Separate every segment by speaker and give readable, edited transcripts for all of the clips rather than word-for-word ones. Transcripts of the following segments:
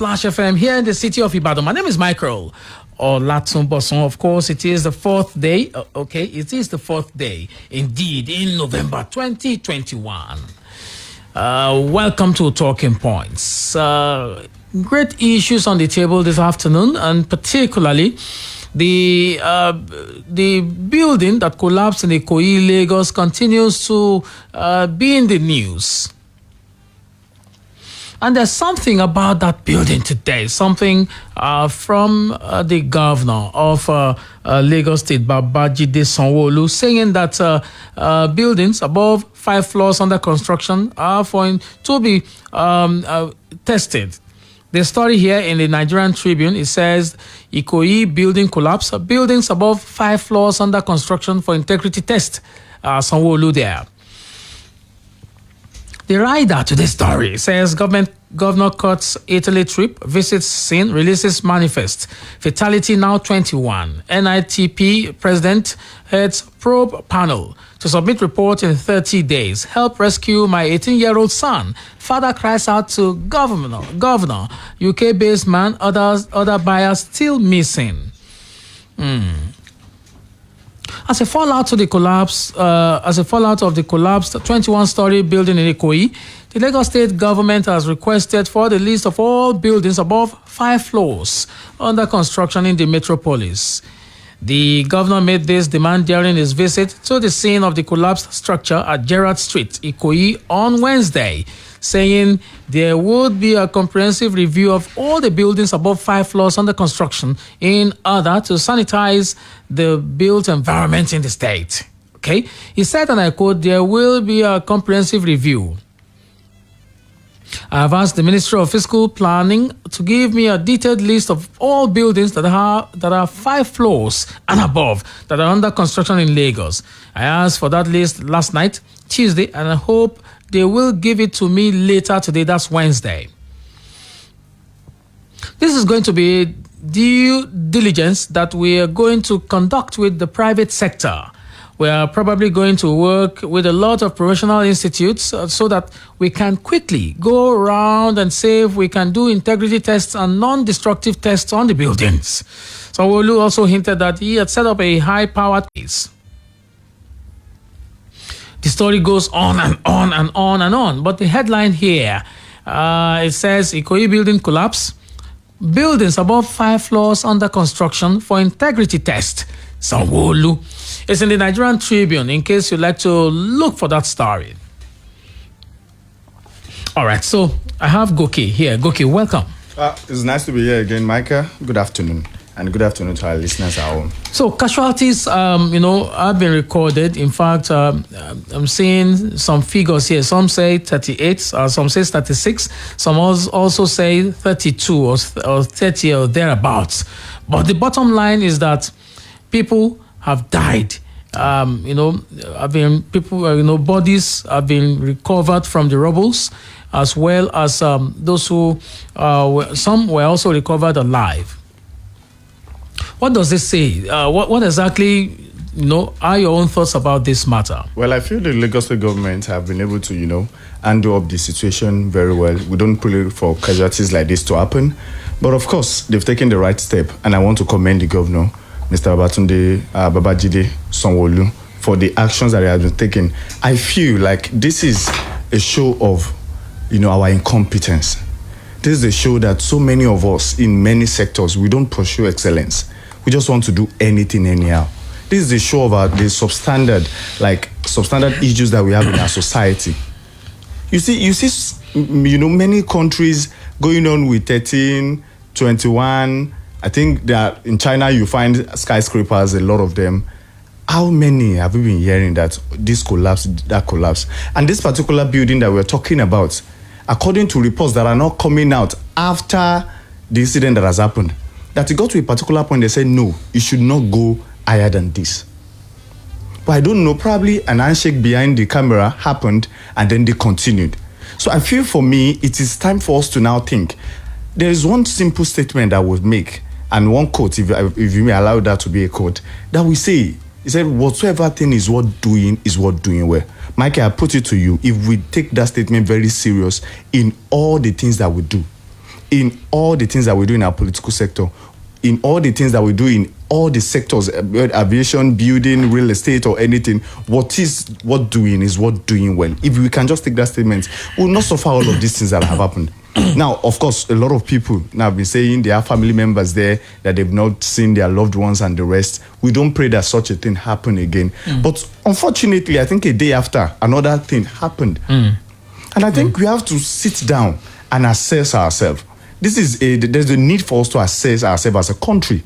Speaker 1: Splash FM here in the city of Ibadan. My name is Micheal Olatunbosun. Of course, it is the fourth day. Okay, it is the fourth day, indeed, in November 2021. Welcome to Talking Points. Great issues on the table this afternoon, and particularly the building that collapsed in Ikoyi, Lagos, continues to be in the news. And there's something about that building today, something from the governor of Lagos State, Babajide Sanwo-Olu, saying that buildings above 5 floors under construction are to be tested. The story here in the Nigerian Tribune, it says, Ikoyi building collapse, buildings above 5 floors under construction for integrity test. Sanwo-Olu there. The rider to this story says governor cuts Italy trip, visits scene, releases manifest. Fatality now 21. NITP president heads probe panel to submit report in 30 days. Help rescue my 18-year-old son. Father cries out to governor. UK-based man, other buyers still missing. As a fallout of the collapsed 21-story building in Ikoyi, the Lagos State government has requested for the list of all buildings above 5 floors under construction in the metropolis. The governor made this demand during his visit to the scene of the collapsed structure at Gerrard Street, Ikoyi, on Wednesday, saying there would be a comprehensive review of all the buildings above 5 floors under construction in order to sanitize the built environment in the state. Okay? He said, and I quote, there will be a comprehensive review. I have asked the Ministry of Fiscal Planning to give me a detailed list of all buildings that are 5 floors and above that are under construction in Lagos. I asked for that list last night, Tuesday, and I hope they will give it to me later today. That's Wednesday. This is going to be due diligence that we are going to conduct with the private sector. We are probably going to work with a lot of professional institutes so that we can quickly go around and see if we can do integrity tests and non-destructive tests on the buildings. Sanwo-Olu also hinted that he had set up a high-powered case. The story goes on and on and on and on. But the headline here, it says, Ikoyi building collapse. Buildings above 5 floors under construction for integrity test. Sanwo-Olu. It's in the Nigerian Tribune, in case you'd like to look for that story. All right, so I have Goke here. Goke, welcome.
Speaker 2: It's nice to be here again, Micah. Good afternoon. And good afternoon to our listeners at home.
Speaker 1: So casualties, have been recorded. In fact, I'm seeing some figures here. Some say 38, some say 36. Some also say 32 or 30 or thereabouts. But the bottom line is that people have died. Bodies have been recovered from the rubbles, as well as those who some were also recovered alive. What does this say? What exactly, are your own thoughts about this matter?
Speaker 2: Well, I feel the Lagos State government have been able to, handle up the situation very well. We don't pray for casualties like this to happen. But of course, they've taken the right step. And I want to commend the governor, Mr. Babajide Sanwo-Olu, for the actions that he has been taking. I feel like this is a show of, our incompetence. This is a show that so many of us in many sectors, we don't pursue excellence. We just want to do anything anyhow. This is a show about the substandard issues that we have in our society. You see, many countries going on with 13, 21. I think that in China you find skyscrapers, a lot of them. How many have we been hearing that this collapse, that collapse? And this particular building that we're talking about, according to reports that are not coming out after the incident that has happened, that it got to a particular point, they said, no, it should not go higher than this. But I don't know, probably an handshake behind the camera happened and then they continued. So I feel for me, it is time for us to now think. There is one simple statement that I would make, and one quote, if you may allow that to be a quote, that we say, he said, whatsoever thing is worth doing well. Mike, I put it to you, if we take that statement very serious in all the things that we do, in all the things that we do in our political sector, in all the things that we do in all the sectors, aviation, building, real estate, or anything, what doing is what doing well. If we can just take that statement, we'll not suffer all of these things that have happened. Now, of course, a lot of people now have been saying there are family members there that they've not seen their loved ones and the rest. We don't pray that such a thing happen again. But unfortunately, I think a day after, another thing happened. And I think we have to sit down and assess ourselves. There's a need for us to assess ourselves as a country.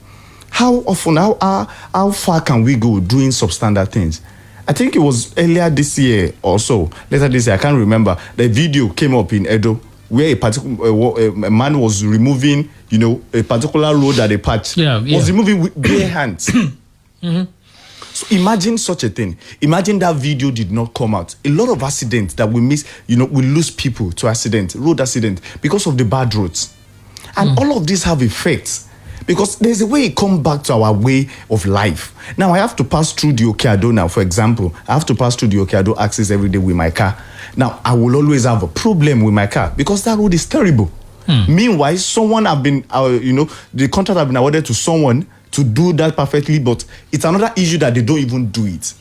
Speaker 2: How often, how far can we go doing substandard things? I think it was earlier this year or so, later this year, I can't remember, the video came up in Edo where a man was removing, a particular road that they patched. Was removing with bare hands. So imagine such a thing. Imagine that video did not come out. A lot of accidents that we miss, we lose people to accidents, road accidents, because of the bad roads. And all of these have effects. Because there's a way it comes back to our way of life. Now, I have to pass through the Okeado now, for example. I have to pass through the Okeado axis every day with my car. Now, I will always have a problem with my car because that road is terrible. Meanwhile, someone have been, the contract have been awarded to someone to do that perfectly, but it's another issue that they don't even do it.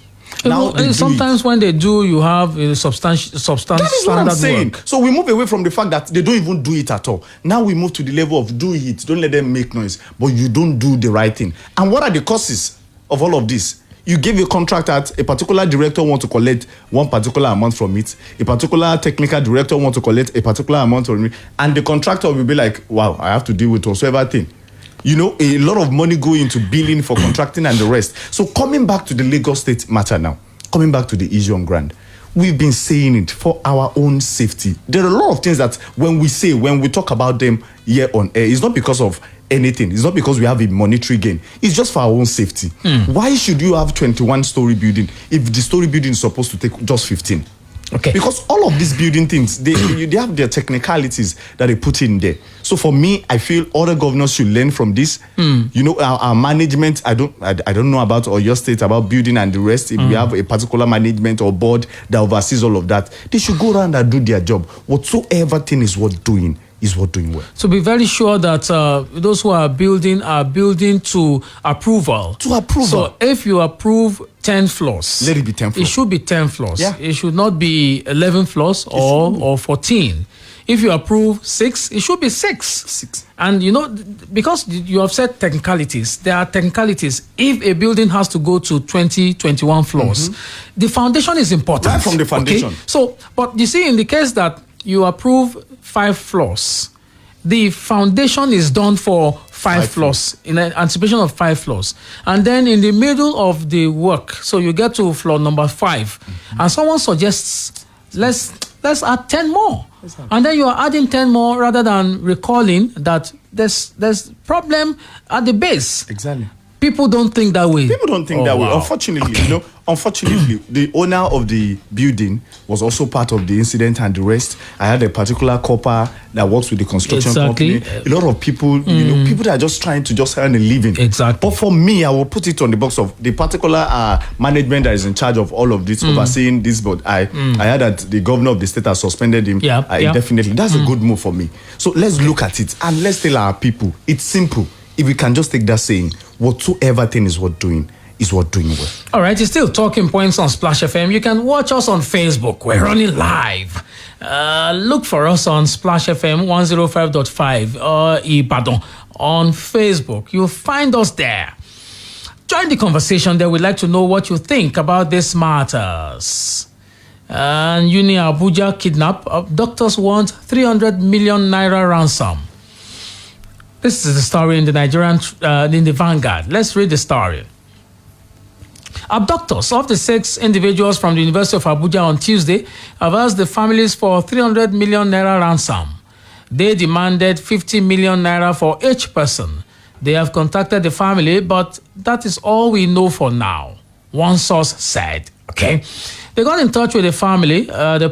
Speaker 2: Now
Speaker 1: sometimes when they do, you have a substantial
Speaker 2: that is what I'm saying.
Speaker 1: Work.
Speaker 2: So we move away from the fact that they don't even do it at all. Now we move to the level of do it. Don't let them make noise, but you don't do the right thing. And what are the causes of all of this? You give a contract that a particular director wants to collect one particular amount from it. A particular technical director wants to collect a particular amount from it. And the contractor will be like, wow, I have to deal with whatsoever thing. A lot of money go into billing for contracting and the rest. So coming back to the Lagos State matter now, coming back to the issue on ground, we've been saying it for our own safety. There are a lot of things that when we talk about them here on air, it's not because of anything. It's not because we have a monetary gain. It's just for our own safety. Why should you have 21-story building if the story building is supposed to take just 15?
Speaker 1: Okay.
Speaker 2: Because all of these building things, they have their technicalities that they put in there. So for me, I feel other governors should learn from this. Our management, I don't know about Oyo State, about building and the rest. If we have a particular management or board that oversees all of that, they should go around and do their job. Whatsoever thing is worth doing is worth doing well.
Speaker 1: So be very sure that those who are building to approval.
Speaker 2: To approval.
Speaker 1: So if you approve 10 floors,
Speaker 2: let it be 10 floors.
Speaker 1: It should be 10 floors.
Speaker 2: Yeah.
Speaker 1: It should not be 11 floors or 14. If you approve 6, it should be 6. And because you have said technicalities, there are technicalities. If a building has to go to 20, 21 floors, the foundation is important.
Speaker 2: Right from the foundation.
Speaker 1: Okay? So, but you see, in the case that you approve 5 floors, the foundation is done for 5 floors in anticipation of 5 floors, and then in the middle of the work, so you get to floor number 5, and someone suggests let's add 10 more, and then you are adding 10 more rather than recalling that there's problem at the base.
Speaker 2: Exactly.
Speaker 1: People don't think that way.
Speaker 2: People don't think that way. Unfortunately, the owner of the building was also part of the incident and the rest. I had a particular copper that works with the construction company. A lot of people, people that are just trying to just earn a living.
Speaker 1: Exactly.
Speaker 2: But for me, I will put it on the box of the particular management that is in charge of all of this, overseeing this. But I heard that the governor of the state has suspended him. Definitely. That's a good move for me. So let's look at it and let's tell our people, it's simple. If we can just take that saying, whatsoever thing is worth doing well.
Speaker 1: All right, it's still Talking Points on Splash FM. You can watch us on Facebook. We're running live. Look for us on Splash FM 105.5 Ibadan on Facebook. You'll find us there. Join the conversation there. We'd like to know what you think about these matters. And Uni Abuja kidnap. Doctors want 300 million naira ransom. This is the story in the in the Vanguard. Let's read the story. Abductors of the 6 individuals from the University of Abuja on Tuesday have asked the families for 300 million naira ransom. They demanded 50 million naira for each person. They have contacted the family, but that is all we know for now, one source said. Okay. They got in touch with the family. The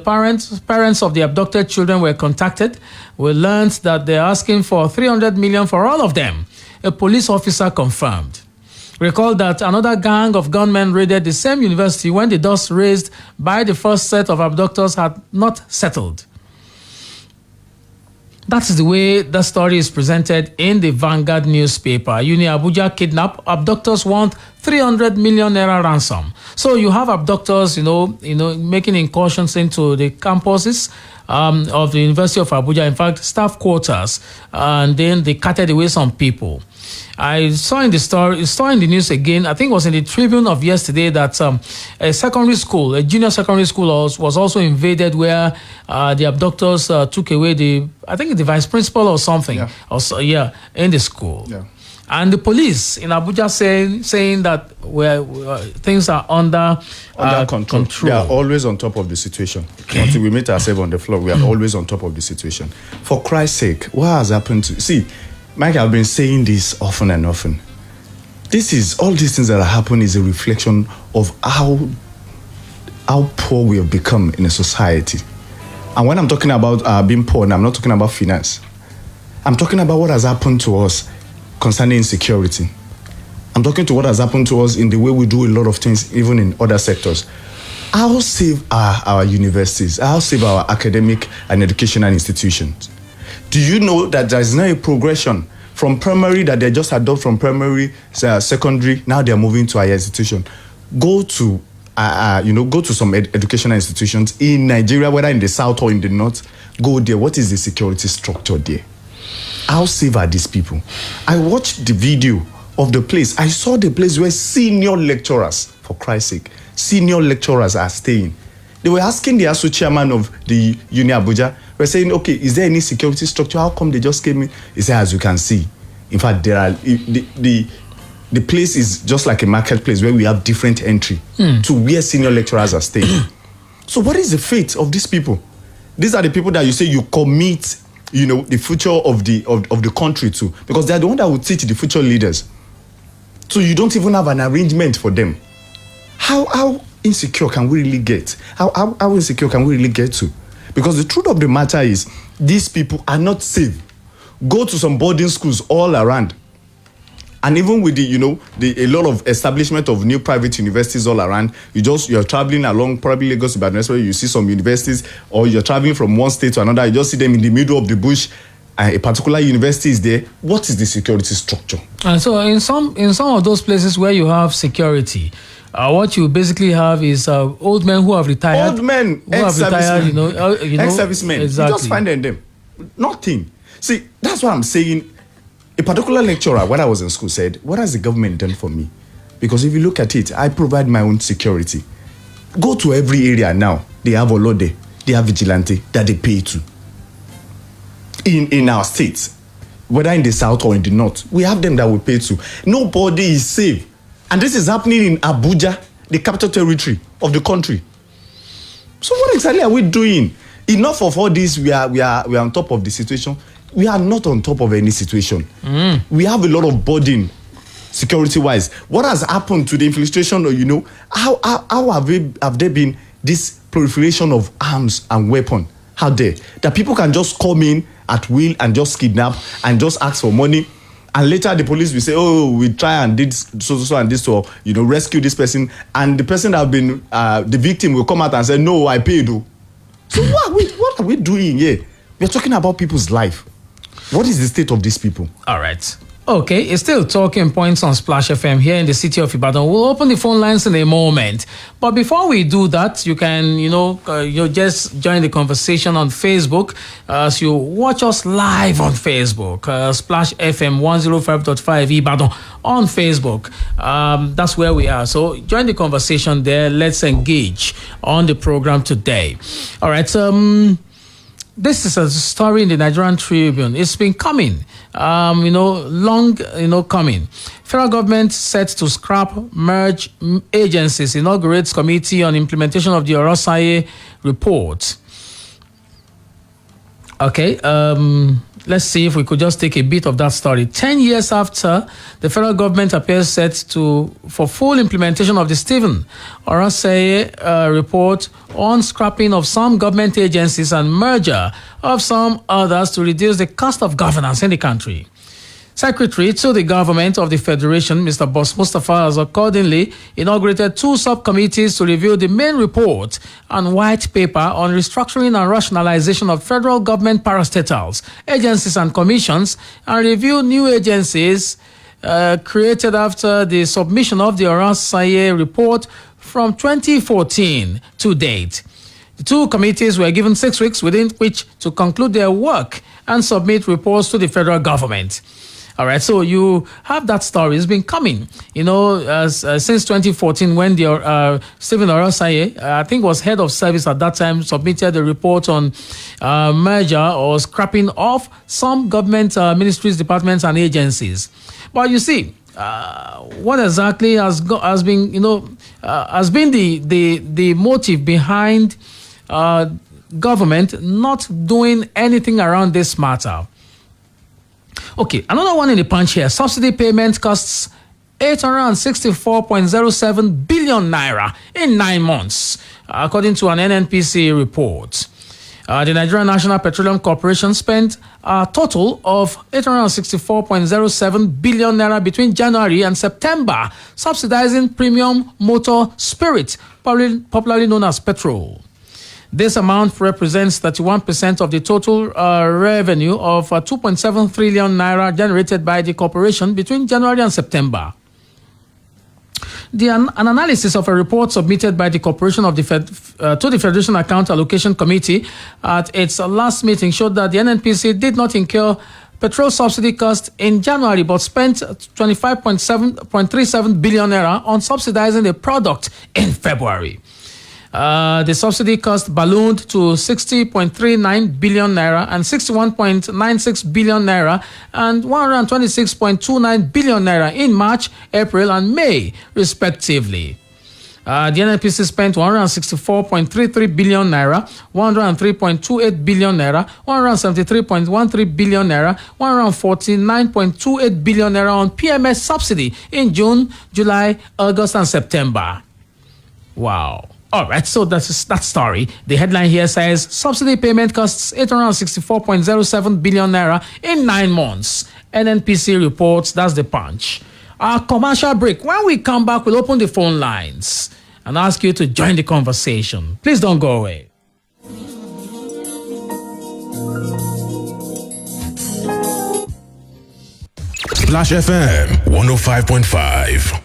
Speaker 1: parents of the abducted children were contacted. We learned that they're asking for 300 million for all of them. A police officer confirmed. Recall that another gang of gunmen raided the same university when the dust raised by the first set of abductors had not settled. That is the way the story is presented in the Vanguard newspaper. Uni Abuja kidnap, abductors want 300 million naira ransom. So you have abductors, making incursions into the campuses of the University of Abuja, in fact, staff quarters, and then they carted away some people. I saw in the news again, I think it was in the Tribune of yesterday, that a junior secondary school was also invaded, where the abductors took away the vice principal or something, in the school. Yeah. And the police in Abuja saying that things are under control.
Speaker 2: They are always on top of the situation. Okay. Until we meet ourselves on the floor, we are always on top of the situation. For Christ's sake, what has happened to... See, Mike, I've been saying this often and often. All these things that are happening is a reflection of how poor we have become in a society. And when I'm talking about being poor, I'm not talking about finance. I'm talking about what has happened to us concerning insecurity. I'm talking to what has happened to us in the way we do a lot of things, even in other sectors. How save our universities? How save our academic and educational institutions? Do you know that there is now a progression from primary that they just adopt from primary, secondary, now they are moving to higher institution? Go to some educational institutions in Nigeria, whether in the south or in the north. Go there. What is the security structure there? How safe are these people? I watched the video of the place. I saw the place where senior lecturers, for Christ's sake, senior lecturers are staying. They were asking the ASU chairman of the Uni Abuja, we're saying, okay, is there any security structure? How come they just came in? He said, as you can see, in fact, there are the place is just like a marketplace where we have different entry to where senior lecturers are staying. So what is the fate of these people? These are the people that you say you commit, the future of the country to, because they are the one that will teach the future leaders. So you don't even have an arrangement for them. How insecure can we really get? How insecure can we really get to? Because the truth of the matter is, these people are not safe. Go to some boarding schools all around. And even with a lot of establishment of new private universities all around, you're traveling along probably Lagos, Ibadan, where you see some universities, or you're traveling from one state to another, you just see them in the middle of the bush, a particular university is there. What is the security structure? And
Speaker 1: so in some of those places where you have security, what you basically have is old men who have retired.
Speaker 2: Old men, ex-servicemen.
Speaker 1: Exactly.
Speaker 2: You just find them. Nothing. See, that's what I'm saying. A particular lecturer, when I was in school, said, what has the government done for me? Because if you look at it, I provide my own security. Go to every area now. They have Olode, they have Vigilante that they pay to. In our states, whether in the south or in the north, we have them that we pay to. Nobody is safe. And this is happening in Abuja, the capital territory of the country. So what exactly are we doing? Enough of all this, we are on top of the situation. We are not on top of any situation. We have a lot of burden, security-wise. What has happened to the infiltration? How have there been this proliferation of arms and weapons? How dare that people can just come in at will and just kidnap and just ask for money, and later the police will say, "Oh, we try and did so and this to rescue this person," and the person that have been the victim will come out and say, "No, I paid." So what are we doing here? We are talking about people's life. What is the state of these people? All right.
Speaker 1: Okay, it's still Talking Points on Splash FM here in the city of Ibadan. We'll open the phone lines in a moment. But before we do that, you can, just join the conversation on Facebook as you watch us live on Facebook. Splash FM 105.5 Ibadan on Facebook. That's where we are. So join the conversation there. Let's engage on the program today. All right. This is a story in the Nigerian Tribune. It's been coming, long, coming. Federal government set to scrap, merge agencies, inaugurates committee on implementation of the Orosaye report. Okay, let's see if we could just take a bit of that story. 10 years after, the federal government appears set for full implementation of the Stephen Orosaye report on scrapping of some government agencies and merger of some others to reduce the cost of governance in the country. Secretary to the Government of the Federation, Mr. Boss Mustafa, has accordingly inaugurated 2 subcommittees to review the main report and white paper on restructuring and rationalization of federal government parastatals, agencies and commissions, and review new agencies created after the submission of the Orasaye report from 2014 to date. The 2 committees were given 6 weeks within which to conclude their work and submit reports to the federal government. All right, so you have that story. It's been coming, since 2014 when the Stephen Orasaye, I think was head of service at that time, submitted a report on merger or scrapping off some government ministries, departments, and agencies. But you see, what exactly has been the motive behind government not doing anything around this matter? Okay, another one in the punch here. Subsidy payment costs 864.07 billion naira in 9 months, according to an NNPC report. The Nigerian National Petroleum Corporation spent a total of 864.07 billion naira between January and September, subsidizing premium motor spirit, popularly known as petrol. This amount represents 31% of the total revenue of 2.7 trillion naira generated by the corporation between January and September. An analysis of a report submitted by the corporation of to the Federation Account Allocation Committee at its last meeting showed that the NNPC did not incur petrol subsidy cost in January but spent 25.37 billion naira on subsidizing the product in February. The subsidy cost ballooned to 60.39 billion naira and 61.96 billion naira and 126.29 billion naira in March, April, and May, respectively. The NNPC spent 164.33 billion naira, 103.28 billion naira, 173.13 billion naira, 149.28 billion naira on PMS subsidy in June, July, August, and September. Wow. All right, so that's that story. The headline here says subsidy payment costs 864.07 billion naira in 9 months. NNPC reports. That's the punch. Our commercial break. When we come back, we'll open the phone lines and ask you to join the conversation. Please don't go away.
Speaker 3: Splash FM 105.5.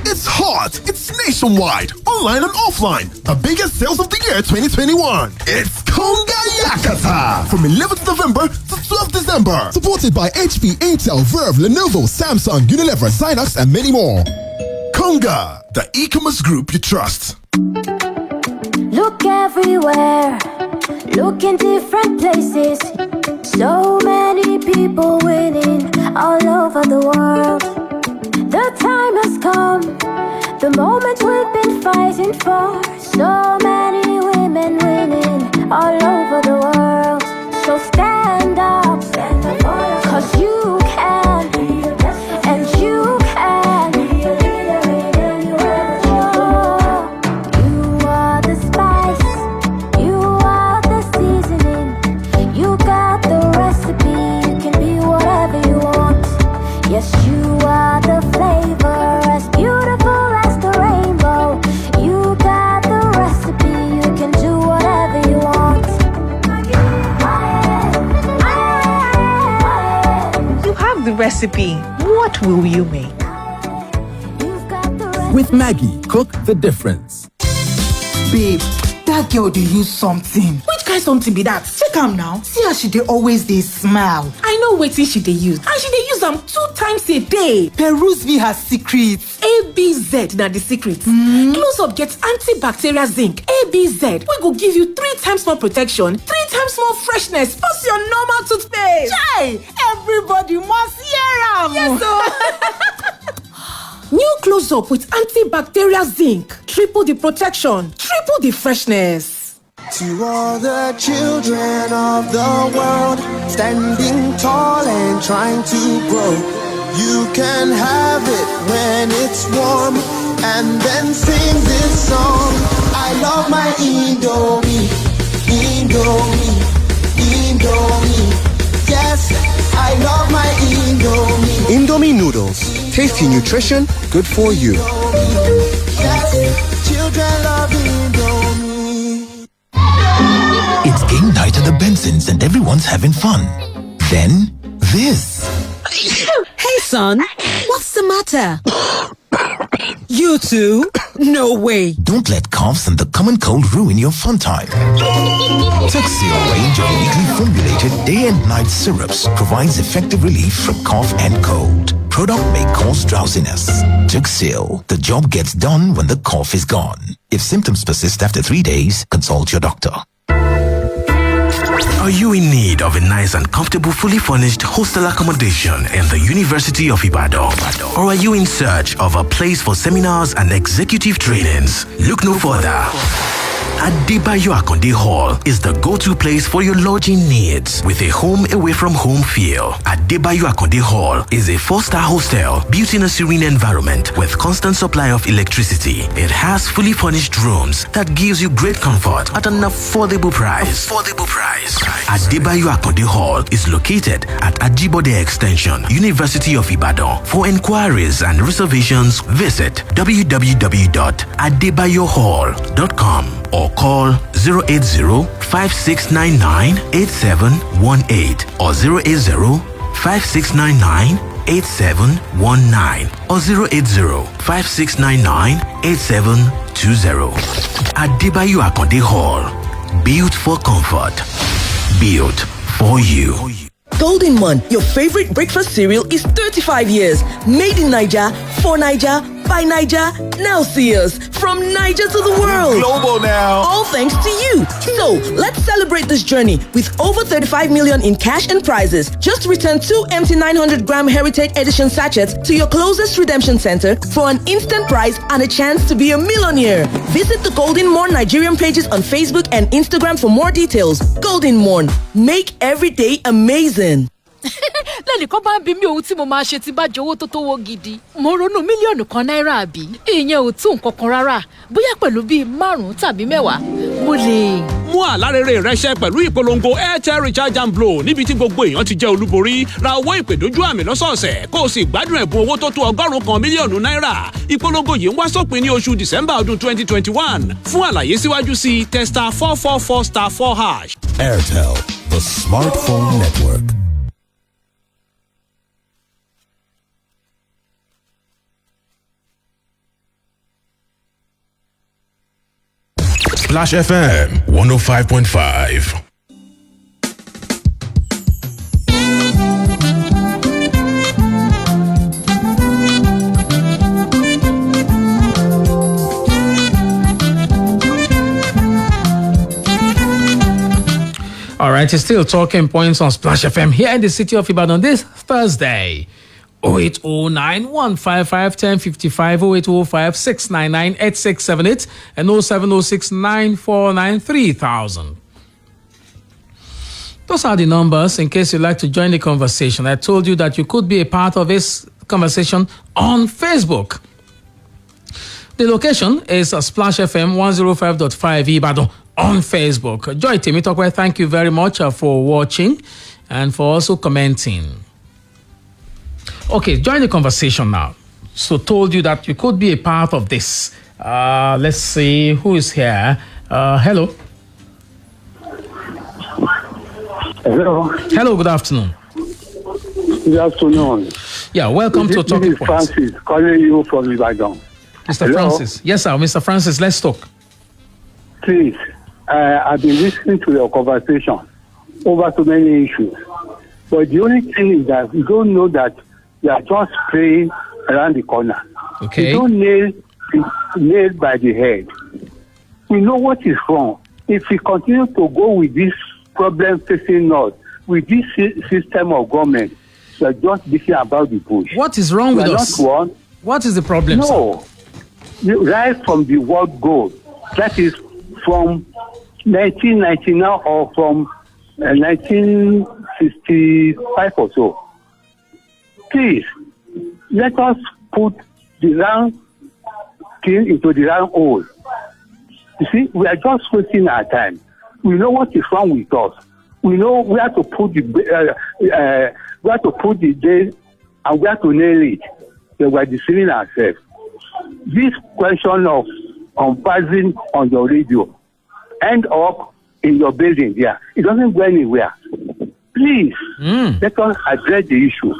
Speaker 4: It's hot. It's nationwide, online and offline. The biggest sales of the year 2021. It's Konga Yakata from 11th November to 12th December. Supported by HP, Intel, Verve, Lenovo, Samsung, Unilever, Zynox, and many more. Konga, the e-commerce group you trust.
Speaker 5: Look everywhere. Look in different places. So many people winning all over the world. The time has come, the moment we've been fighting for. So many women winning all over the world. So stand up, cause you can, and you can. You are the spice, you are the seasoning. You got the recipe, you can be whatever you want. Yes, you are the flavor, as beautiful as the rainbow. You got the recipe, you can do whatever you want.
Speaker 6: You have the recipe. What will you make?
Speaker 7: With Maggie, cook the difference.
Speaker 8: Babe, that girl dey use something. Which kind something be that? Check am now. See how she dey always dey smile.
Speaker 6: I know wetin she dey use. And she dey use am 2 times a day.
Speaker 8: Peruse me her secrets.
Speaker 6: ABZ na the secret. Close Up get antibacterial zinc. ABZ wey go give you 3 times more protection, 3 times more freshness, plus your normal toothpaste.
Speaker 8: Chai! Everybody must hear am.
Speaker 6: Yes, so. New Close Up with antibacterial zinc. Triple the protection, triple the freshness.
Speaker 9: To all the children of the world, standing tall and trying to grow. You can have it when it's warm, and then sing this song. I love my Indomie, Indomie, Indomie.
Speaker 10: Indomie noodles. Tasty nutrition, good for you.
Speaker 9: Children love Indomie.
Speaker 3: It's game night at the Bensons and everyone's having fun. Then, this.
Speaker 11: Hey, son, what's the matter? You too? No way.
Speaker 3: Don't let coughs and the common cold ruin your fun time. Tuxil range of uniquely formulated day and night syrups provides effective relief from cough and cold. Product may cause drowsiness. Tuxil, the job gets done when the cough is gone. If symptoms persist after 3 days, consult your doctor.
Speaker 12: Are you in need of a nice and comfortable, fully furnished hostel accommodation in the University of Ibadan? Or are you in search of a place for seminars and executive trainings? Look no further. Adebayo Akonde Hall is the go-to place for your lodging needs with a home away from home feel. Adebayo Akonde Hall is a 4-star hostel built in a serene environment with constant supply of electricity. It has fully furnished rooms that gives you great comfort at an affordable price. Adebayo Akonde Hall is located at Ajibode Extension, University of Ibadan. For inquiries and reservations, visit www.adebayohall.com or call 080-5699-8718 or 080-5699-8719 or 080-5699-8720. Adebayo Akonde Hall. Built for comfort. Built for you.
Speaker 11: Golden Mon, your favorite breakfast cereal, is 35 years. Made in Niger, for Niger, by Niger. Now see us from Niger to the world.
Speaker 4: Global now.
Speaker 11: All thanks to you. So let's celebrate this journey with over 35 million in cash and prizes. Just return 2 empty 900-gram Heritage Edition sachets to your closest redemption center for an instant prize and a chance to be a millionaire. Visit the Golden Morn Nigerian pages on Facebook and Instagram for more details. Golden Morn, make every day amazing.
Speaker 13: lẹ́nìkan bá ń bí mi ohun tí mo máa ṣe tí bá jowó tó tówó gidi mo ronú mílíọ̀nù kan náírà àbí ìyẹn ò tó nǹkan kan rárá bóyá pẹ̀lú bíi 5 tàbí 10 mo lè.
Speaker 14: mú àlárere rẹ ṣẹ pẹ̀lú ìpolongo airtel recharge and blow níbi tí gbogbo èèyàn ti jẹ́ olúborí ra owó ìpèdójú àmì lọ́sọ̀ọ̀sẹ̀ kó o sì gbádùn ẹ̀bùn owó tó tó 100 mílíọ̀nù náírà. ìpolongo yìí ń wá sópin ní oṣù December ọdún 2021 fún àlàyé síwájú sí testa 444*4#.
Speaker 3: Airtel, the smartphone network. Splash FM 105.5.
Speaker 1: All right, it's still talking points on Splash FM here in the city of Ibadan this Thursday. 0809-155-1055, 0805-699-8678, and 0706-949-3000. Those are the numbers in case you'd like to join the conversation. I told you that you could be a part of this conversation on Facebook. The location is Splash FM 105.5 Ibadan on Facebook. Joy Temitokwe, thank you very much for watching and for also commenting. Okay, join the conversation now. So told you that you could be a part of this. Let's see who is here. Hello.
Speaker 15: Hello.
Speaker 1: Hello, good afternoon.
Speaker 15: Good afternoon.
Speaker 1: Yeah, welcome to Talking Point.
Speaker 15: Francis calling you from Ibadan.
Speaker 1: Mr.
Speaker 15: Hello?
Speaker 1: Francis. Yes, sir. Mr. Francis, let's talk.
Speaker 15: Please, I've been listening to your conversation over so many issues. But the only thing is that you don't know that you are just playing around the corner.
Speaker 1: Okay.
Speaker 15: You don't nail by the head. We know what is wrong. If we continue to go with this problem facing us, with this system of government, we are just beating about the bush.
Speaker 1: What is wrong with us?
Speaker 15: Not one.
Speaker 1: What is the problem,
Speaker 15: No. Right from the world goal. That is from 1999 or from 1965 or so. Please, let us put the round thing into the round hole. You see, we are just wasting our time. We know what is wrong with us. We know we have to put the day and we have to nail it. So we are deceiving ourselves. This question of buzzing on your radio end up in your building there. It doesn't go anywhere. Please, let us address the issue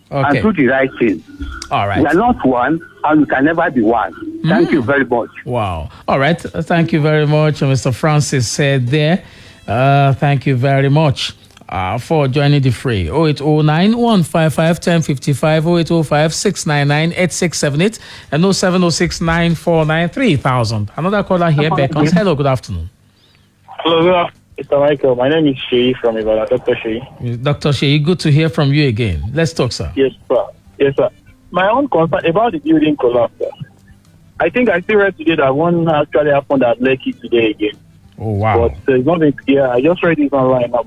Speaker 15: and do the right thing.
Speaker 1: All right.
Speaker 15: We are not one, and we can never be one. Thank you very much.
Speaker 1: Wow. All right. Thank you very much, Mr. Francis said there. Thank you very much for joining the fray. 0809 155 1055, 0805 699 8678, and 0706 949 3000. Another caller here beckons. Hello, good afternoon.
Speaker 16: Hello, Mr. Michael. My name is Sheyi from Ibadan, Dr. Sheyi.
Speaker 1: Dr. Sheyi, good to hear from you again. Let's talk, sir.
Speaker 16: Yes, sir. Yes, sir. My own concern about the building collapse, sir. I think I still read today that one actually happened at Lekki today again.
Speaker 1: Oh, wow.
Speaker 16: But there's nothing, I just read it online, but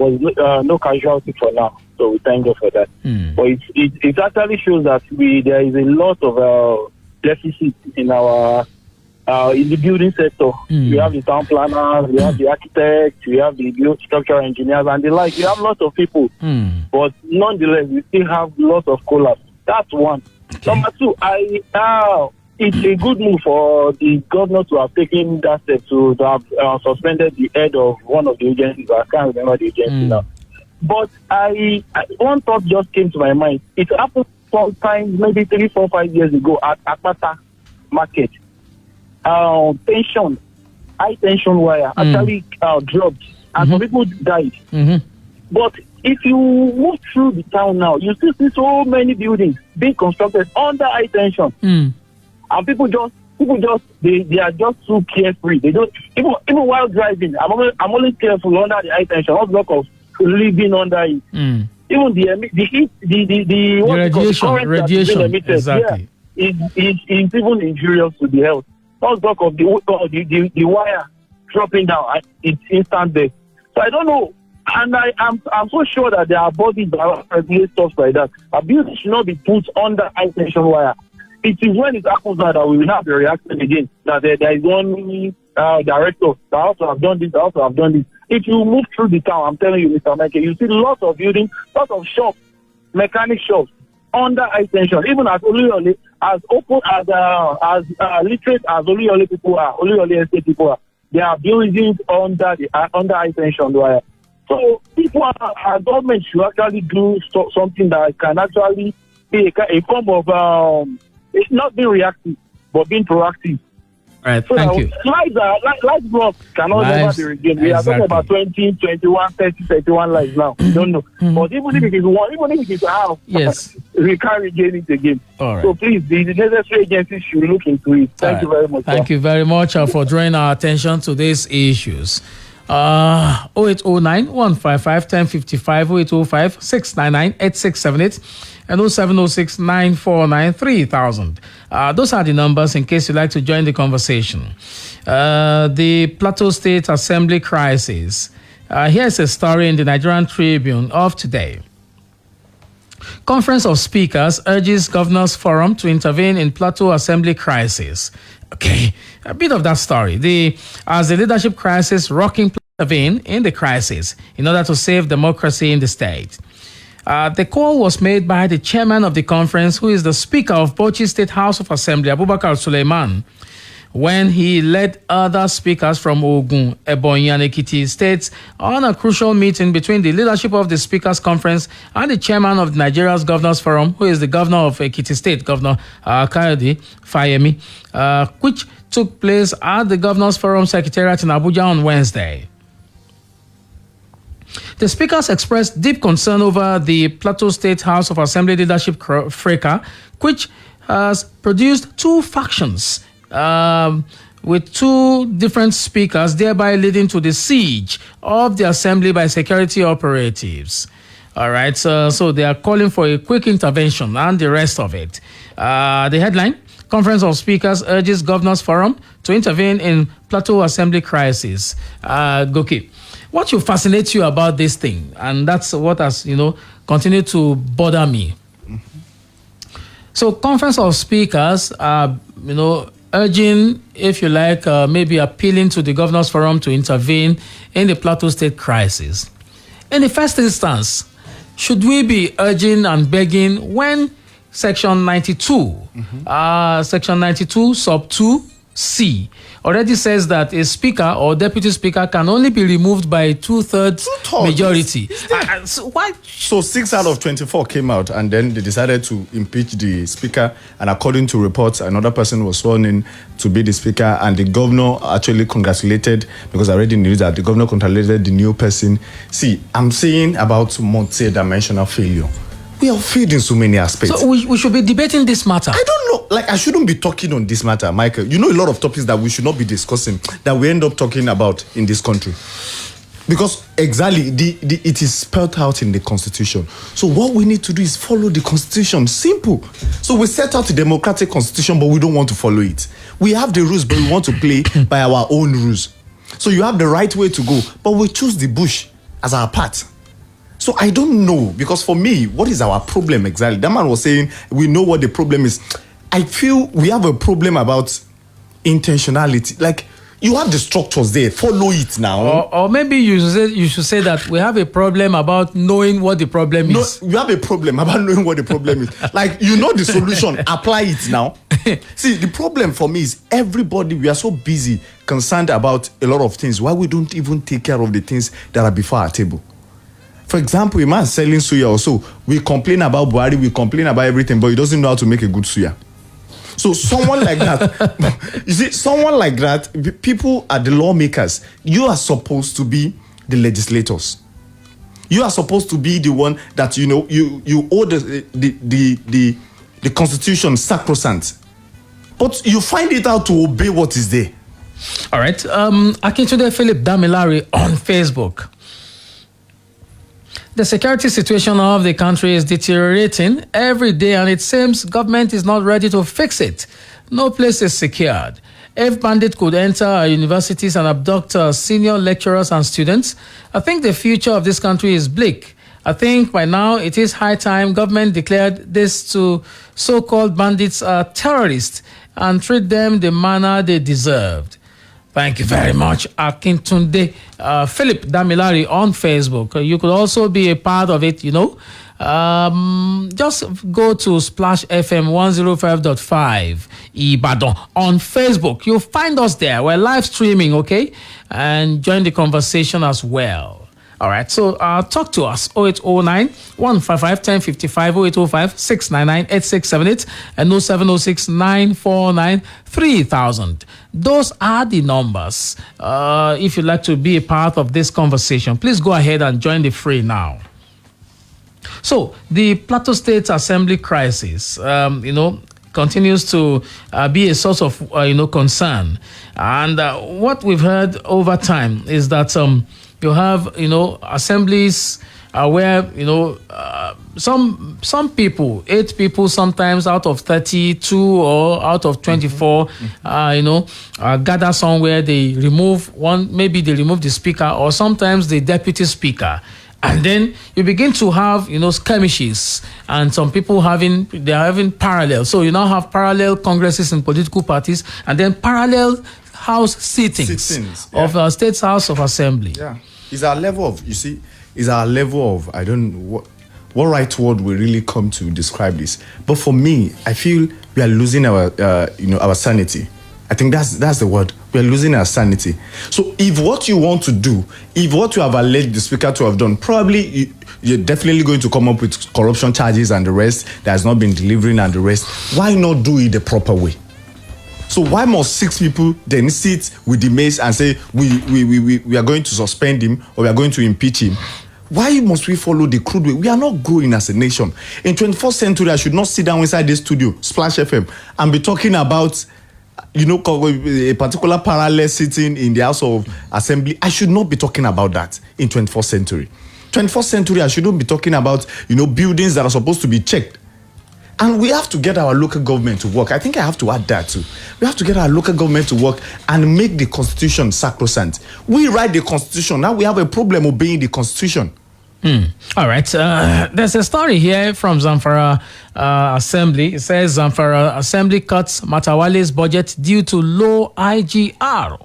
Speaker 16: no casualty for now. So we thank God for that. But it actually shows that there is a lot of deficit in our in the building sector. We have the town planners, we have the architects, we have the structural engineers and the like. We have lots of people. But nonetheless, we still have lots of collapse. That's one. Number two, it's a good move for the governor to have taken that step to have suspended the head of one of the agencies. I can't remember the agency now. But one thought just came to my mind. It happened sometimes, maybe 3, 4, 5 years ago at Akpata Market. High tension wire actually dropped, and some people died. But if you move through the town now, you still see so many buildings being constructed under high tension, and people they are just too carefree. They don't even while driving. I'm only careful under the high tension. What block of living under it? Even the heat, the radiation emitted, exactly. Is even injurious to the health. First block of the wire dropping down, it's instant death. So I don't know, and I'm so sure that there are bodies that regulate stuff like that. Abuse should not be put under high tension wire. It is when it happens now that we will not be reacting again. That there is one director that also have done this, If you move through the town, I'm telling you, Mr. Michael, you see lots of buildings, lots of shops, mechanic shops under high tension. Even as Oluyole, as open as literate as Oluyole people are, Oluyole estate people are, they are buildings under high tension wire. So our government should actually do something that can actually be a form of it's not being reactive, but being proactive.
Speaker 1: All right, thank you.
Speaker 16: Lives blocks cannot never be regained. We are talking about 20, 21, 30, 31 lives now. Don't know. But even if it is one, even if it is half, we can't regain it again.
Speaker 1: All right.
Speaker 16: So please, the necessary agencies should look into it. Thank you very much.
Speaker 1: Thank you very much for drawing our attention to these issues. 0809 155 1055, 0805 699 8678, and 0706 949 3000. Those are the numbers in case you'd like to join the conversation. The Plateau State Assembly crisis. Here's a story in the Nigerian Tribune of today. Conference of Speakers urges Governors Forum to intervene in Plateau Assembly crisis. Okay, a bit of that story. As the leadership crisis rocking intervene in the crisis in order to save democracy in the state. The call was made by the chairman of the conference, who is the Speaker of Bauchi State House of Assembly, Abubakar Suleiman, when he led other speakers from Ogun, Ebonyi, and Ekiti states on a crucial meeting between the leadership of the Speakers Conference and the chairman of Nigeria's Governors Forum, who is the governor of Ekiti State, Governor Kayode Fayemi, which took place at the Governors Forum Secretariat in Abuja on Wednesday. The speakers expressed deep concern over the Plateau State House of Assembly leadership fracas, which has produced two factions with two different speakers, thereby leading to the siege of the assembly by security operatives. All right, so they are calling for a quick intervention and the rest of it. The headline: Conference of Speakers urges Governors Forum to intervene in Plateau Assembly crisis. Goki, what should fascinate you about this thing? And that's what has, continued to bother me. So Conference of Speakers are, urging, if you like, maybe appealing to the Governors Forum to intervene in the Plateau State crisis. In the first instance, should we be urging and begging when Section 92, Section 92, Sub 2C, already says that a speaker or deputy speaker can only be removed by two-thirds majority.
Speaker 2: So why? So 6 out of 24 came out, and then they decided to impeach the speaker. And according to reports, another person was sworn in to be the speaker, and the governor actually congratulated, because I already knew that the governor congratulated the new person. See, I'm saying about multi-dimensional failure. We are failed in so many aspects.
Speaker 1: So we should be debating this matter.
Speaker 2: I don't know. Like, I shouldn't be talking on this matter, Michael. You know, a lot of topics that we should not be discussing that we end up talking about in this country. Because exactly, it is spelled out in the Constitution. So what we need to do is follow the Constitution. Simple. So we set out a democratic Constitution, but we don't want to follow it. We have the rules, but we want to play by our own rules. So you have the right way to go, but we choose the bush as our path. So I don't know, because for me, what is our problem exactly? That man was saying, we know what the problem is. I feel we have a problem about intentionality. Like, you have the structures there, follow it now.
Speaker 1: Or maybe you should say that we have a problem about knowing what the problem is.
Speaker 2: No, you have a problem about knowing what the problem is. Like, you know the solution, apply it now. See, the problem for me is everybody, we are so busy, concerned about a lot of things, why we don't even take care of the things that are before our table. For example, a man selling suya or so, we complain about Buhari, we complain about everything, but he doesn't know how to make a good suya. So someone like that, you see, someone like that, people are the lawmakers. You are supposed to be the legislators. You are supposed to be the one that, you know, you owe the Constitution sacrosanct. But you find it out to obey what is there.
Speaker 1: All right. Akintunde Philip Damilare on Facebook. The security situation of the country is deteriorating every day, and it seems government is not ready to fix it. No place is secured. If bandits could enter our universities and abduct senior lecturers and students, I think the future of this country is bleak. I think by now it is high time government declared this to so-called bandits terrorists and treat them the manner they deserved. Thank you very much, Akintunde Philip Damilare on Facebook. You could also be a part of it, you know. Just go to Splash FM 105.5 Ibadan on Facebook. You'll find us there. We're live streaming, okay? And join the conversation as well. All right, so talk to us, 0809 155 1055, 0805 699 8678, and 0706 949 3000. Those are the numbers. If you'd like to be a part of this conversation, please go ahead and join the fray now. So, the Plateau State Assembly crisis, continues to be a source of, concern. And what we've heard over time is that you have, assemblies where, some people, 8 people sometimes out of 32 or out of 24, gather somewhere, they remove one, maybe they remove the speaker or sometimes the deputy speaker. And then you begin to have, skirmishes, and some people they're having parallel. So you now have parallel congresses in political parties, and then parallel house sittings of State House of Assembly.
Speaker 2: Yeah, it's our level of, I don't know what right word will really come to describe this. But for me, I feel we are losing our sanity. I think that's the word. We are losing our sanity. So if what you want to do, if what you have alleged the speaker to have done, probably you're definitely going to come up with corruption charges and the rest that has not been delivering and the rest. Why not do it the proper way? So why must 6 people then sit with the mace and say we are going to suspend him or we are going to impeach him? Why must we follow the crude way? We are not growing as a nation. In 21st century, I should not sit down inside this studio, Splash FM, and be talking about a particular parallel sitting in the House of Assembly. I should not be talking about that in 21st century. 21st century, I shouldn't be talking about, buildings that are supposed to be checked. And we have to get our local government to work. I think I have to add that too. We have to get our local government to work and make the Constitution sacrosanct. We write the Constitution. Now we have a problem obeying the Constitution.
Speaker 1: All right. There's a story here from Zamfara Assembly. It says Zamfara Assembly cuts Matawale's budget due to low IGR.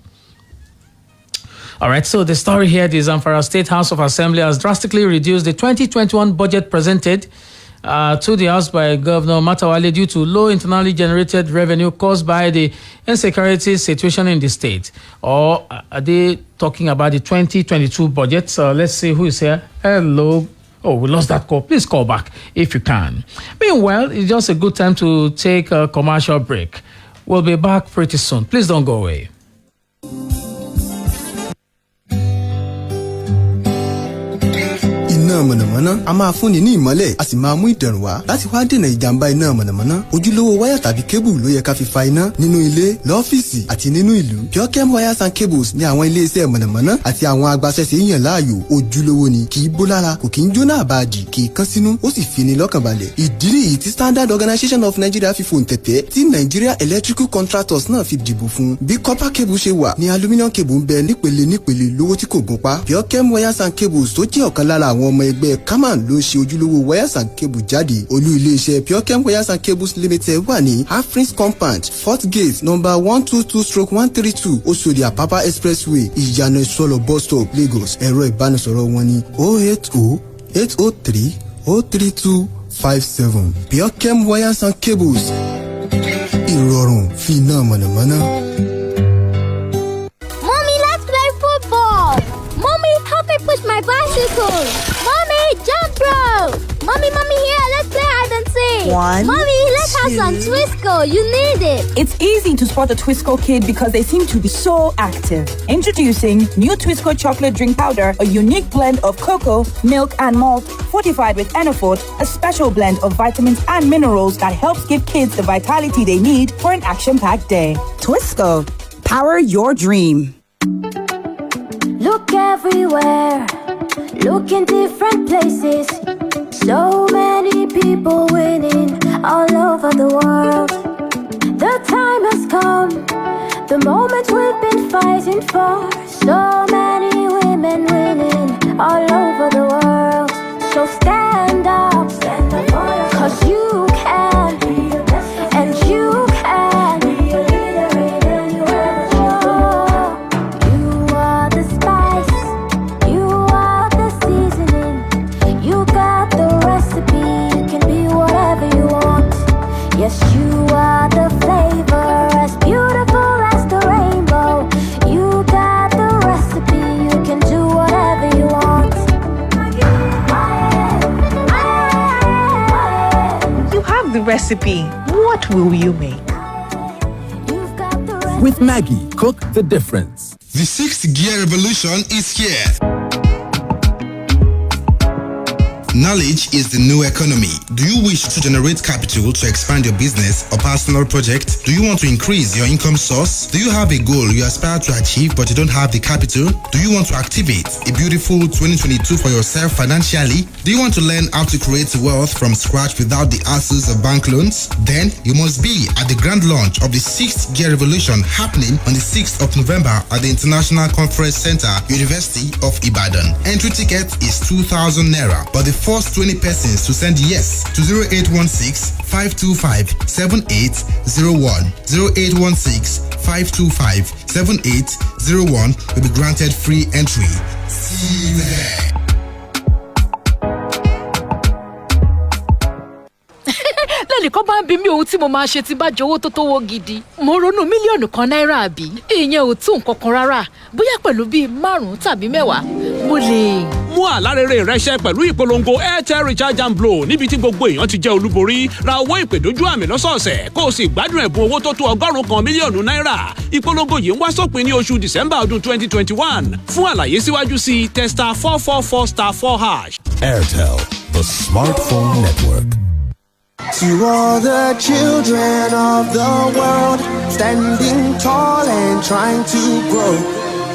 Speaker 1: All right, so the story here, the Zamfara State House of Assembly has drastically reduced the 2021 budget presented to the House by Governor Matawale due to low internally generated revenue caused by the insecurity situation in the state. Or are they talking about the 2022 budget? So let's see who is here. Hello. Oh, we lost that call. Please call back if you can. Meanwhile, it's just a good time to take a commercial break. We'll be back pretty soon. Please don't go away.
Speaker 10: Iná mọ̀nàmọ́ná a máa fúnni ní ìmọ́lẹ̀ a sì máa mú ìdẹ̀rùn wá láti wá dènà ìjàmbá iná mọ̀nàmọ́ná ojúlówó wáyà tàbí kébù ló yẹ ká fi fa iná nínú ilé lọ́fíìsì àti nínú ìlú Purchem wires and cables ní àwọn ilé-iṣẹ́ mọ̀nàmọ́ná àti àwọn agbaṣẹ́ṣe yàn láàyò ojúlówó ni kì í bó lára kò kì í jóná àbáàdì kì í kán sínú ó sì fini lọ́kàn balẹ̀ ìdí nìyí tí Standard Organization of Nigeria fi fòun tẹ̀tẹ̀ tí Nigeria Electrical Contractors náà fi dìbò fún bí copper cable ṣe wà ní aluminium cable ń bẹ nípele lówó tí kò gún pa Purchem wires and cables tó jẹ́ ọ̀kan lára àwọn ọmọ ẹgbẹ́ Kaman ló ṣe ojúlówó wires and cable jáde olú iléeṣẹ́ Purchem wires and cables limited wà ní Afrin's compound 4th gate number 122/132 Oṣòdì Apapa expressway ìyànà ìsọlọ bus stop Lagos ẹ̀rọ ìbánisọ̀rọ̀ wọn ní 080-803-03257 Purchem wires and cables ìrọ̀rùn fi iná mọ̀nàmọ́ná.
Speaker 5: Mommy, let's play football. Mommy, help me push my bicycle. Mommy, jump rope. Mommy, here, let's play hide and seek. Mommy, let's have some Twisco. You need it.
Speaker 17: It's easy to spot a Twisco kid because they seem to be so active. Introducing new Twisco chocolate drink powder, a unique blend of cocoa, milk, and malt, fortified with Enafort, a special blend of vitamins and minerals that helps give kids the vitality they need for an action-packed day.
Speaker 18: Twisco, power your dream.
Speaker 5: Look everywhere. Look in different places. So many people winning all over the world. The time has come, the moment we've been fighting for. So many women winning all over the world. So stand up, 'cause you can, and you can. You are the spice, you are the seasoning. You got the recipe, you can be whatever you want. Yes, you are the flavor, as beautiful as the rainbow. You got the recipe, you can do whatever you want.
Speaker 19: You have the recipe. What will you make?
Speaker 7: With Maggie, cook the difference.
Speaker 20: The 6th gear revolution is here. Knowledge is the new economy. Do you wish to generate capital to expand your business or personal project? Do you want to increase your income source? Do you have a goal you aspire to achieve but you don't have the capital? Do you want to activate a beautiful 2022 for yourself financially? Do you want to learn how to create wealth from scratch without the hassles of bank loans? Then you must be at the grand launch of the 6th gear revolution happening on the 6th of November at the International Conference Center, University of Ibadan. Entry ticket is 2,000 Naira, but the first 20 persons to send yes to 0816-525-7801 0816-525-7801 will be granted free entry. See you there.
Speaker 13: lẹ́nìkan bá ń bi mí ohun tí mo máa ṣe tí bá jowó tó tówó gidi mo ronú mílíọ̀nù kan náírà àbí ìyẹn ò tún nǹkan kan rárá bóyá pẹ̀lú bíi 5 tàbí 10 mo lè.
Speaker 14: mú àlárere rẹ ṣẹ pẹ̀lú ìpolongo Airtel Recharge and Blow níbi tí gbogbo èèyàn ti jẹ́ olúborí ra owó ìpè dójú àmì lọ́sọ̀ọ̀sẹ̀ kó o sì gbádùn ẹ̀bùn owó tó tó 100 mílíọ̀nù náírà ìpolongo yìí ń wá sópin ní oṣù December ọdún 2021 fún àlàyé síwájú sí testa 444*4#.
Speaker 7: Airtel, the smartphone network.
Speaker 9: To all the children of the world, standing tall and trying to grow.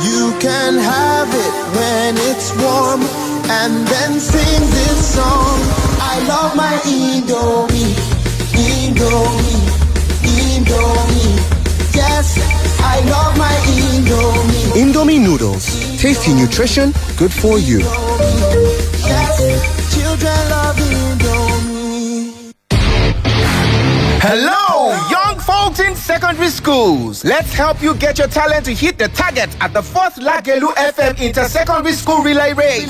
Speaker 9: You can have it when it's warm, and then sing this song. I love my Indomie, Indomie, Indomie. Yes, I love my Indomie.
Speaker 10: Indomie noodles, tasty nutrition, good for you.
Speaker 9: Yes, children love Indomie.
Speaker 4: Hello, young folks
Speaker 21: Fountain Secondary Schools. Let's help you get your talent to hit the target at the 4th Lagelu FM Inter-Secondary School Relay Race.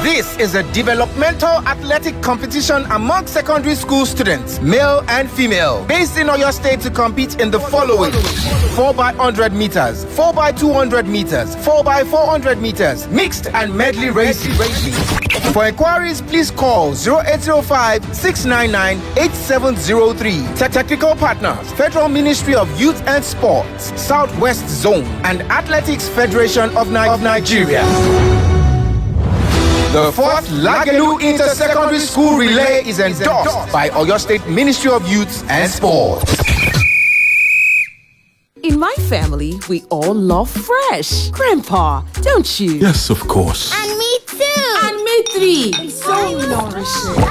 Speaker 21: This is a developmental athletic competition among secondary school students, male and female, based in Oyo State to compete in the following: 4x100 meters, 4x200 meters, 4x400 meters, mixed and medley racing. For inquiries, please call 0805-699-8703. Technical partners, Federal Ministry of Youth and Sports, Southwest Zone, and Athletics Federation of Nigeria. The 4th Lagelu Inter-Secondary School Relay is endorsed by Oyo State Ministry of Youth and Sports.
Speaker 22: In my family, we all love fresh. Grandpa, don't you?
Speaker 7: Yes, of course.
Speaker 22: And me too. And me three. It's so nourishing.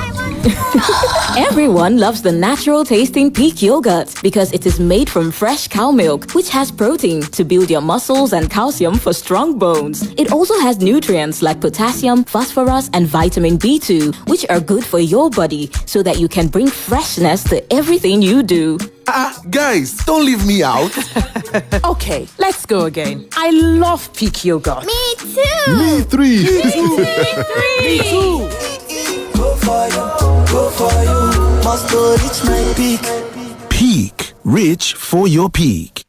Speaker 23: Everyone loves the natural tasting peak yogurt because it is made from fresh cow milk, which has protein to build your muscles and calcium for strong bones. It also has nutrients like potassium, phosphorus, and vitamin B2, which are good for your body so that you can bring freshness to everything you do.
Speaker 4: Guys, don't leave me out.
Speaker 22: Okay, let's go again. I love peak yogurt.
Speaker 23: Me too.
Speaker 4: Me three.
Speaker 22: Me too.
Speaker 9: Go for you, must go reach my peak.
Speaker 3: Peak. Reach for your peak.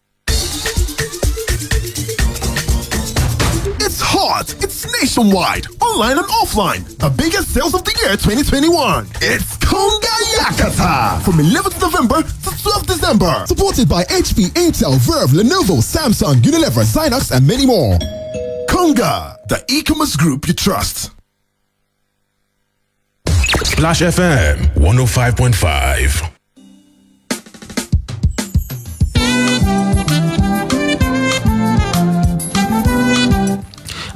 Speaker 4: It's hot. It's nationwide, online and offline. The biggest sales of the year 2021. It's Konga Yakata from 11th November to 12th December. Supported by HP, Intel, Verve, Lenovo, Samsung, Unilever, Zynox, and many more. Konga, the e-commerce group you trust.
Speaker 7: Splash FM 105.5.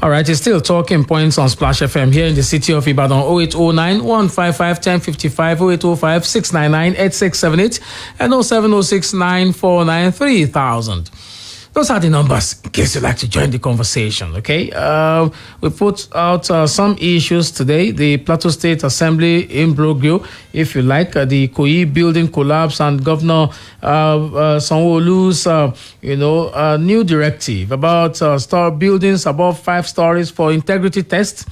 Speaker 1: All right, it's still talking points on Splash FM here in the city of Ibadan. 0809 155 1055, 0805 699 8678, and 0706 949 3000. Those are the numbers in case you'd like to join the conversation, okay? We put out some issues today. The Plateau State Assembly imbroglio, if you like, the Koyi building collapse, and Governor Sanwo-Olu's, new directive about buildings above 5 stories for integrity test.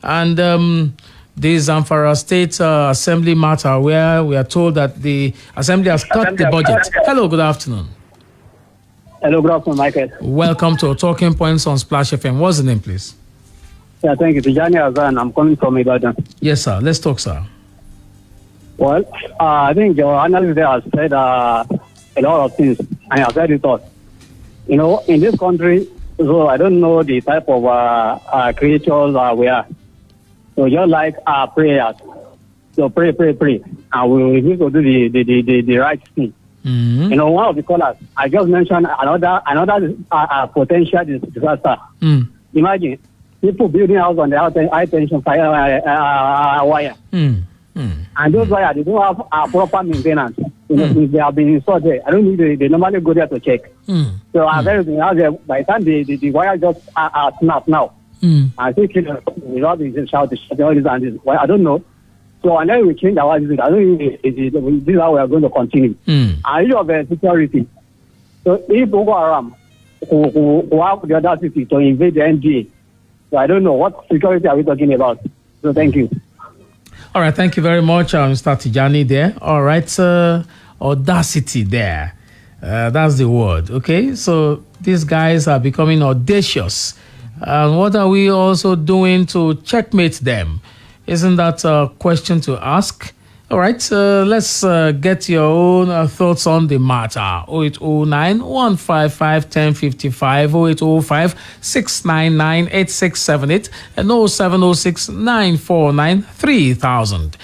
Speaker 1: And the Zamfara State Assembly matter, where we are told that the Assembly has cut the budget. Hello, good afternoon.
Speaker 24: Hello, good afternoon, Michael.
Speaker 1: Welcome to Talking Points on Splash FM. What's the name, please?
Speaker 24: Yeah, thank you. Tijani Azan. I'm calling from Ibadan.
Speaker 1: Yes, sir. Let's talk, sir.
Speaker 24: Well, I think your analyst there has said a lot of things, and I've said it all. In this country, so I don't know the type of creatures we are. So just like our prayers. So pray, and we need to do the right thing.
Speaker 1: Mm-hmm.
Speaker 24: One of the callers, I just mentioned another potential disaster. Imagine people building house on the high tension fire wire. And those wires, they don't have proper maintenance. If they have been installed there, I don't think they normally go there to check. So everything out there, by the time the wire just snap now. I think without the shout all this and this. Well, I don't know. So unless we change our attitude, I don't think this is how we are going to continue. And you have security. So if Boko Haram who have the audacity to invade the NGA, so I don't know what security are we talking about. So thank you.
Speaker 1: All right, thank you very much, Mr. Tijani there. All right, audacity there. That's the word, okay? So these guys are becoming audacious. And what are we also doing to checkmate them? Isn't that a question to ask? All right, let's get your own thoughts on the matter. 0809 155 1055, 0805 699 8678, and 0706 949 3000.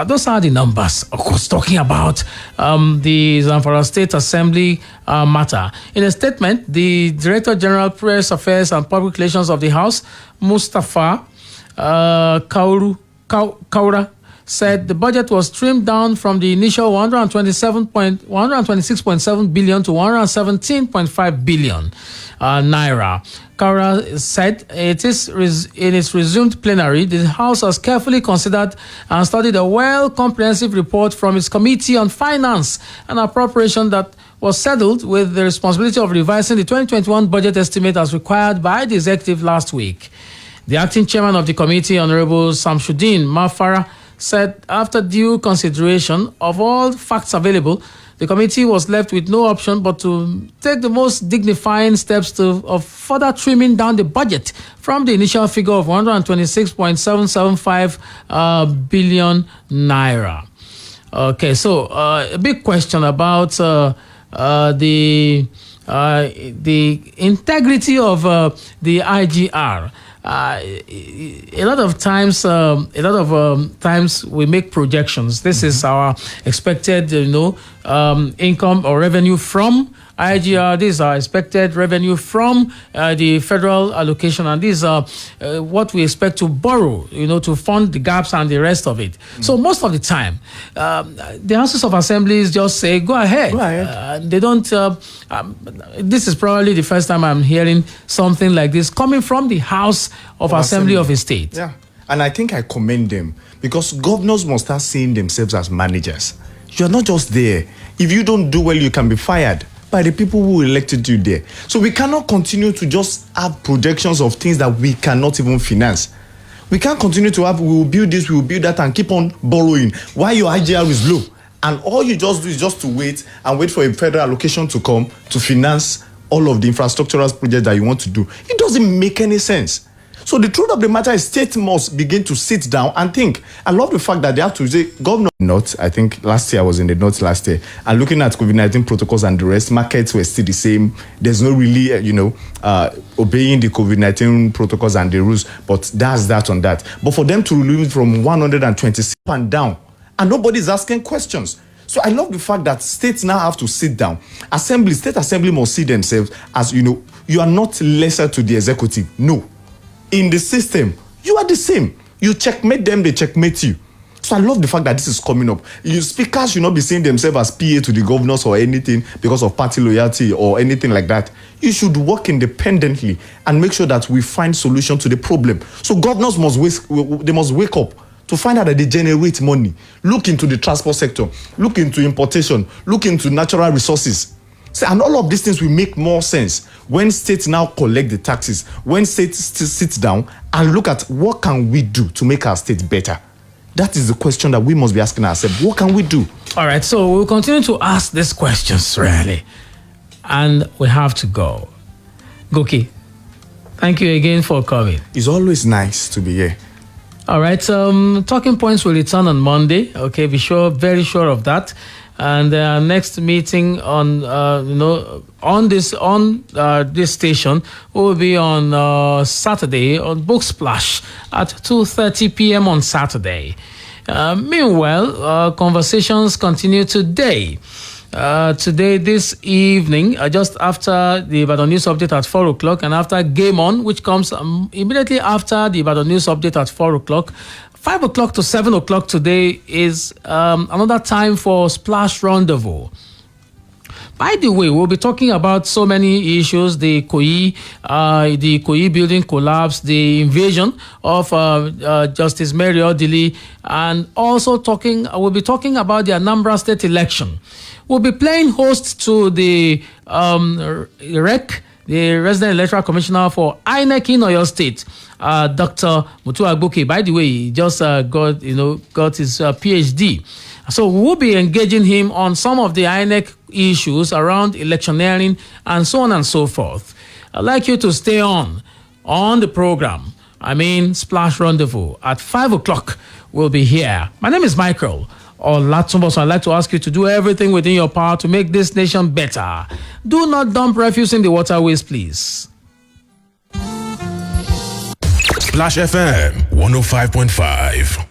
Speaker 1: Those are the numbers, of course, talking about the Zamfara State Assembly matter. In a statement, the Director General Press Affairs and Public Relations of the House, Mustafa Kaura, said the budget was trimmed down from the initial 126.7 billion to 117.5 billion naira. Kaura said in its resumed plenary, the House has carefully considered and studied a comprehensive report from its Committee on Finance and Appropriation that was settled with the responsibility of revising the 2021 budget estimate as required by the executive last week. The acting chairman of the committee, Honorable Samshuddin Mafara, said after due consideration of all facts available, the committee was left with no option but to take the most dignifying steps of further trimming down the budget from the initial figure of 126.775 billion naira. Okay, so a big question about the integrity of the IGR. A lot of times we make projections. This is our expected, income or revenue from IGR. These are expected revenue from the federal allocation, and these are what we expect to borrow, to fund the gaps and the rest of it. So most of the time, the houses of assemblies just say, "Go ahead." They don't. This is probably the first time I'm hearing something like this coming from the House of Assembly of a state.
Speaker 2: Yeah, and I think I commend them because governors must start seeing themselves as managers. You are not just there. If you don't do well, you can be fired by the people who elected you there. So we cannot continue to just have projections of things that we cannot even finance. We can't continue to have, we will build this, we will build that, and keep on borrowing while your IGR is low. And all you just do is just to wait for a federal allocation to come to finance all of the infrastructural projects that you want to do. It doesn't make any sense. So the truth of the matter is states must begin to sit down and think. I love the fact that they have to say, governor, I think last year I was in the north last year, and looking at COVID-19 protocols and the rest, markets were still the same. There's no really, obeying the COVID-19 protocols and the rules, but that's that on that. But for them to remove from 126 and down, and nobody's asking questions. So I love the fact that states now have to sit down. State assembly must see themselves as, you are not lesser to the executive. No. In the system, you are the same. You checkmate them, they checkmate you. So I love the fact that this is coming up. Speakers should not be seeing themselves as PA to the governors or anything because of party loyalty or anything like that. You should work independently and make sure that we find solution to the problem. So governors must wake up to find out that they generate money. Look into the transport sector. Look into importation. Look into natural resources. So, and all of these things will make more sense when states now collect the taxes, when states sit down and look at what can we do to make our state better. That is the question that we must be asking ourselves. What can we do?
Speaker 1: All right, so we'll continue to ask these questions, really. And we have to go. Goki, thank you again for coming.
Speaker 2: It's always nice to be here.
Speaker 1: All right, Talking Points will return on Monday. Okay, very sure of that. And our next meeting on this station will be on Saturday on Book Splash at 2:30 p.m. on Saturday. Meanwhile, conversations continue today. This evening, just after the Ibadan News Update at 4 o'clock, and after Game On, which comes immediately after the Ibadan News Update at 4 o'clock. 5 o'clock to 7 o'clock today is another time for Splash Rendezvous. By the way, we'll be talking about so many issues: the Koyi building collapse, the invasion of Justice Mary Odili, and also we'll be talking about the Anambra State election. We'll be playing host to the REC, the Resident Electoral Commissioner for INEC in Oyo State, Dr. Mutu Agboke. By the way, he just got his PhD. So we'll be engaging him on some of the INEC issues around electioneering and so on and so forth. I'd like you to stay on the program. Splash Rendezvous at 5 o'clock. We'll be here. My name is Micheal Olatunbosun. I'd like to ask you to do everything within your power to make this nation better. Do not dump refuse in the waterways, please.
Speaker 7: Splash FM 105.5.